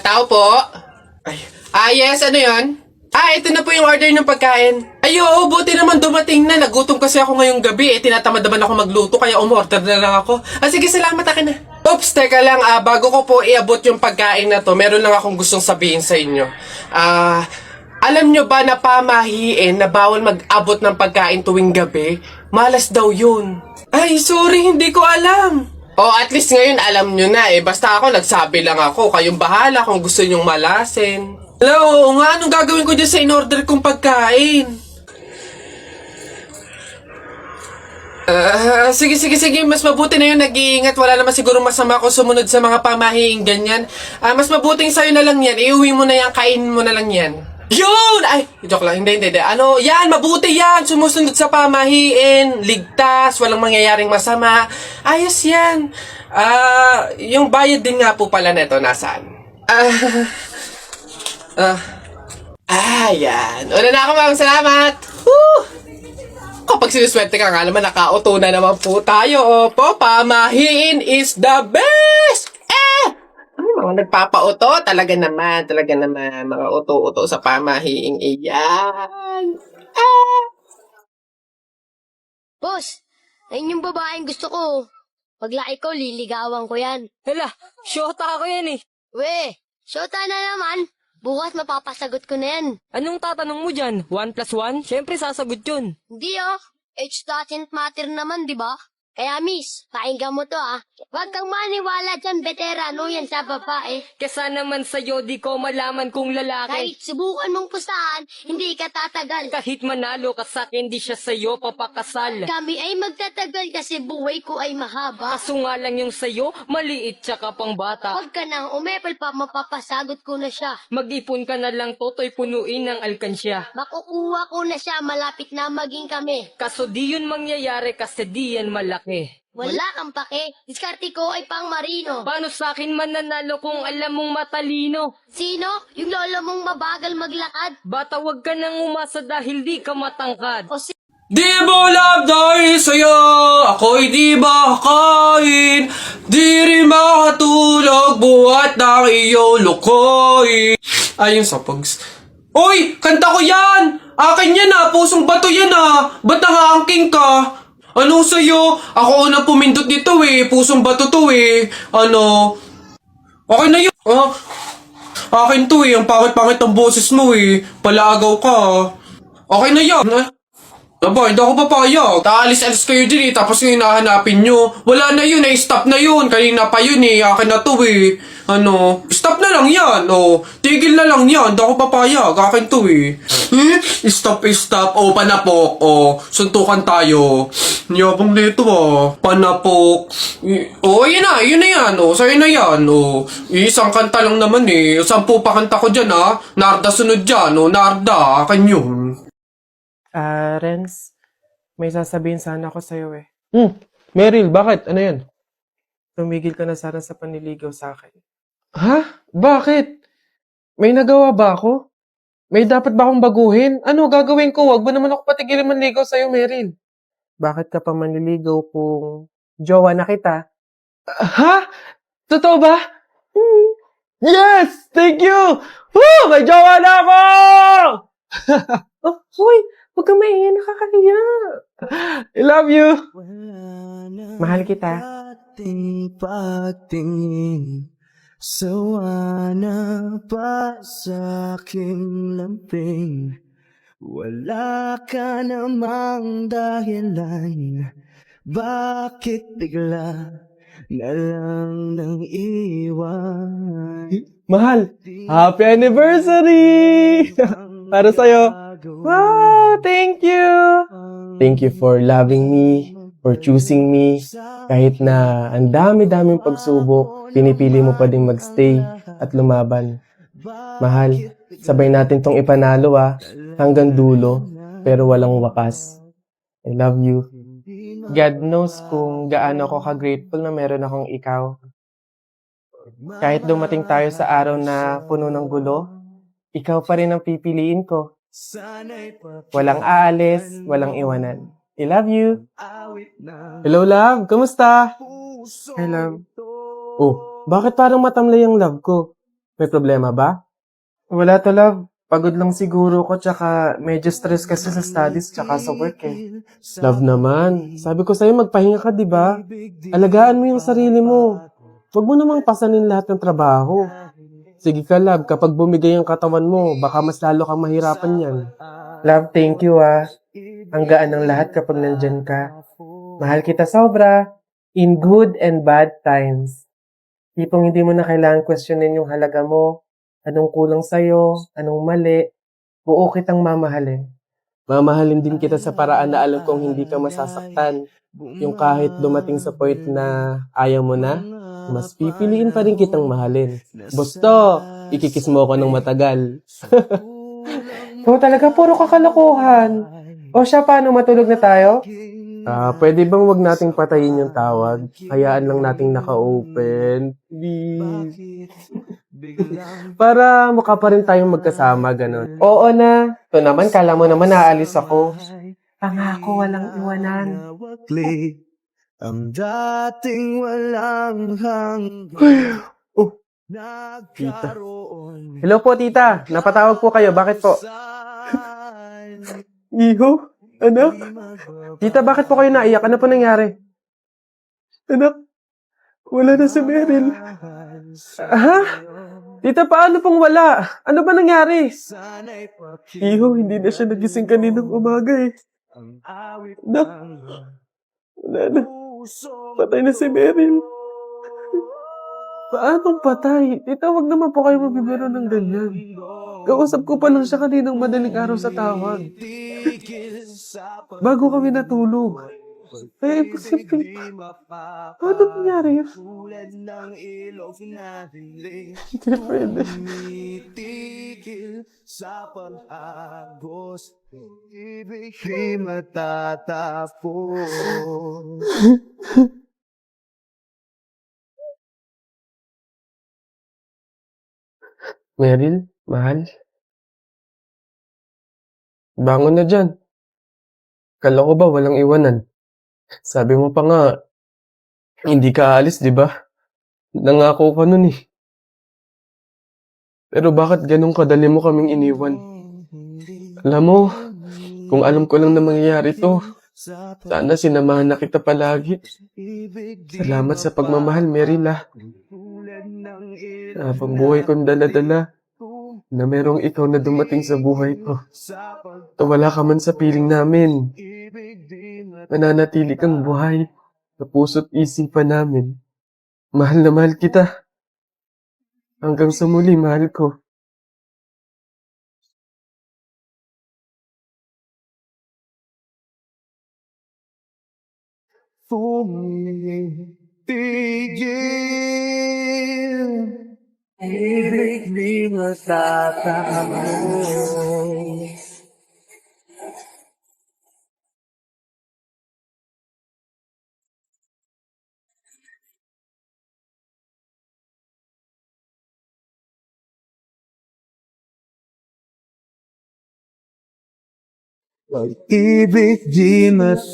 Tao po? Ay. Yes, ano yon? Ito na po yung order ng pagkain. Ay, oo, buti naman dumating na. Nagutom kasi ako ngayong gabi. Tinatamad naman ako magluto, kaya umorder na lang ako. Sige, salamat, akin na. Oops, teka lang, bago ko po iabot yung pagkain na to, meron lang akong gustong sabihin sa inyo. Alam nyo ba na pamahiin na bawal mag-abot ng pagkain tuwing gabi? Malas daw yun. Ay, sorry, hindi ko alam. At least ngayon alam nyo na eh. Basta ako, nagsabi lang ako. Kayong bahala kung gusto nyong malasin. Hello, anong gagawin ko dyan sa in-order kong pagkain? Sige. Mas mabuti na yun, nag-iingat. Wala naman siguro masama kung sumunod sa mga pamahiing ganyan. Mas mabuting sa'yo na lang yan. Iuwi mo na yan, kainin mo na lang yan. Yun! Ay, joke lang. Hindi. Yan, mabuti yan. Sumusunod sa pamahiin. Ligtas, walang mangyayaring masama. Ayos yan. Yung bayad din nga po pala neto, nasaan? Yan. Una na ako, ma'am. Salamat. Woo! Kapag sinuswerte ka nga naman, nakauto na naman po tayo. Opo, pamahiin is the best! Mga nagpapauto, talaga naman, mga uto-uto sa pamahiing iyan. Boss, ayun yung babaeng gusto ko. Paglaki ko, liligawan ko yan. Hala, syota ako yan eh. Shota na naman. Bukas mapapasagot ko na yan. Anong tatanong mo dyan? 1 plus 1? Siyempre sasagot yun. Hindi age doesn't matter naman, di ba? Kaya miss, pakinggan mo to Huwag kang maniwala dyan, veterano yan sa babae. Kesa naman sa'yo, di ko malaman kung lalaki. Kahit subukan mong pusahan, hindi ka tatagal. Kahit manalo ka sa'kin, di siya sa'yo papakasal. Kami ay magtatagal kasi buhay ko ay mahaba. Kaso nga lang yung sa'yo, maliit tsaka pang bata. Huwag ka nang umepal pa, mapapasagot ko na siya. Mag-ipon ka na lang, toto'y punuin ng alkansya. Makukuha ko na siya, malapit na maging kami. Kaso di yun mangyayari kasi di yan malaki. Wala kang pake, diskarte ko ay pang marino. Paano sa'kin mananalo kung alam mong matalino? Sino? Yung lolo mong mabagal maglakad? Bata, wag ka nang umasa dahil di ka matangkad. Di mo love dahil sa'yo, ako'y di makakain. Di rin makatulog, buhat ng iyong lukoy. Ayun sa pags. Uy! Kanta ko yan! Akin yan pusong bato yan Ba't nakaangking ka? Ano sa'yo? Ako unang pumindot dito pusong bato to Okay na yun. Akin to ang pangit-pangit ang boses mo Palaagaw ka Okay na yan. Aba, hindi ako papayag. Taalis-alis kayo din tapos yung hinahanapin nyo. Wala na yun stop na yun. Kanina pa yun akin na to stop na lang yan tigil na lang yan. Hindi ako papayag. Akin to Stop. Panapok. Suntukan tayo. Yabang dito panapok. Yun na yan. Sa'yo na yan. Isang kanta lang naman 10 pa kanta ko dyan Narda sunod dyan Narda, akin yun. Renz, may sasabihin sana ako sa'yo Meryl, bakit? Ano yan? Tumigil ka na sana sa panliligaw sa akin. Ha? Bakit? May nagawa ba ako? May dapat ba akong baguhin? Ano gagawin ko? Wag ba naman ako patigilin manligaw sa'yo, Meryl? Bakit ka pa manliligaw kung jowa na kita? Ha? Totoo ba? Yes! Thank you! Woo! May jowa na ako! Hoy! Huwag kang mahiya, nakakahiya. I love you! Mahal kita. Ating pagtingin, sawa na pa sa aking lambing. Wala ka namang dahilan, bakit bigla na lang nang iwan? Mahal, happy anniversary! Para sa'yo. Wow, thank you! Thank you for loving me, for choosing me. Kahit na ang dami-daming pagsubok, pinipili mo pa din magstay at lumaban. Mahal, sabay natin tong ipanalo hanggang dulo, pero walang wakas. I love you. God knows kung gaano ako ka-grateful na meron akong ikaw. Kahit dumating tayo sa araw na puno ng gulo, ikaw pa rin ang pipiliin ko. Walang aalis, walang iwanan. I love you. Hello, love. Kamusta? I love. Oh, Bakit parang matamlay ang love ko? May problema ba? Wala to, love. Pagod lang siguro ko, tsaka medyo stress kasi sa studies tsaka sa work eh. Love naman. Sabi ko sa'yo, magpahinga ka, di ba? Alagaan mo yung sarili mo. Huwag mo namang pasanin lahat ng trabaho. Sige ka, love. Kapag bumigay ang katawan mo, baka mas lalo kang mahirapan yan. Love, thank you ah. Ang gaan ng lahat kapag nandyan ka. Mahal kita sobra. In good and bad times. Tipong hindi mo na kailangan questionin yung halaga mo. Anong kulang sa'yo? Anong mali? Buo kitang mamahalin. Mamahalin din kita sa paraan na alam kong hindi ka masasaktan. Yung kahit dumating sa point na ayaw mo na, mas pipiliin pa rin kitang mahalin. Busto, ikikis mo ako ng matagal. Ikaw talaga, puro kakalokohan. O siya, paano matulog na tayo? Pwede bang wag nating patayin yung tawag? Hayaan lang nating naka-open. Please. Para mukha pa rin tayong magkasama, ganun. Oo na. Ito naman, kala mo naman naalis ako. Pangako, walang iwanan. Nawagli ang dating walang hanggan. Oh, Nagkaroon hello po, tita. Napatawag po kayo. Bakit po? Iho? Anak? Tita, bakit po kayo naiyak? Ano po nangyari? Anak, wala na si Meryl. Ha? Tita, paano pong wala? Ano ba nangyari? Iho, hindi na siya nagising kaninang umaga eh. Anak, wala na. Patay na si Meryl. Paanong patay? Tita, wag naman po kayo magbibiro ng ganyan. Kausap ko pa lang siya kaninang madaling araw sa tawag. Bago kami natulog. Kaya imposible. Paano nangyari yun? Hindi pwede. Tumitigil sa pag-agos, ibig di matatapos. Meryl, mahal. Bangon na dyan. Kala ko ba walang iwanan? Sabi mo pa nga, hindi ka aalis, di ba? Nangako ka nun eh. Pero bakit ganun kadali mo kaming iniwan? Alam mo, kung alam ko lang na mangyayari to, sana sinamahan na kita palagi. Salamat sa pagmamahal, Meryl ah. Habang buhay kong dala-dala, na merong ikaw na dumating sa buhay ko. Wala ka man sa piling namin. Mananatili kang buhay sa puso't isipan namin. Mahal na mahal kita. Hanggang sa muli, mahal ko. Tumitigil, ibig di matatapos. Ibig di matatapos.